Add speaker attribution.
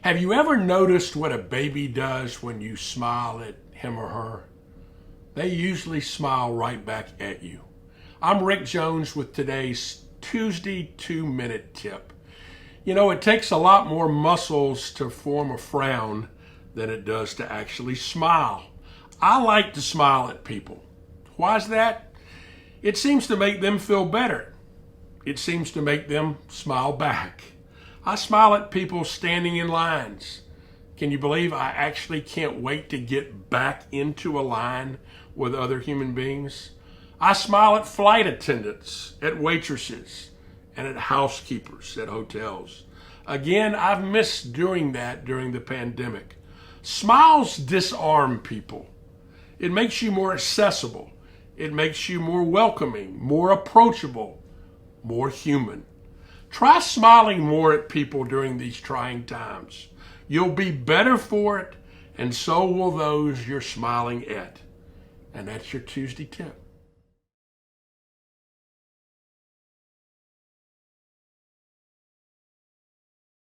Speaker 1: Have you ever noticed what a baby does when you smile at him or her? They usually smile right back at you. I'm Rick Jones with today's Tuesday 2-minute tip. You know, it takes a lot more muscles to form a frown than it does to actually smile. I like to smile at people. Why is that? It seems to make them feel better. It seems to make them smile back. I smile at people standing in lines. Can you believe I actually can't wait to get back into a line with other human beings? I smile at flight attendants, at waitresses, and at housekeepers at hotels. Again, I've missed doing that during the pandemic. Smiles disarm people. It makes you more accessible. It makes you more welcoming, more approachable, more human. Try smiling more at people during these trying times. You'll be better for it, and so will those you're smiling at. And that's your Tuesday tip.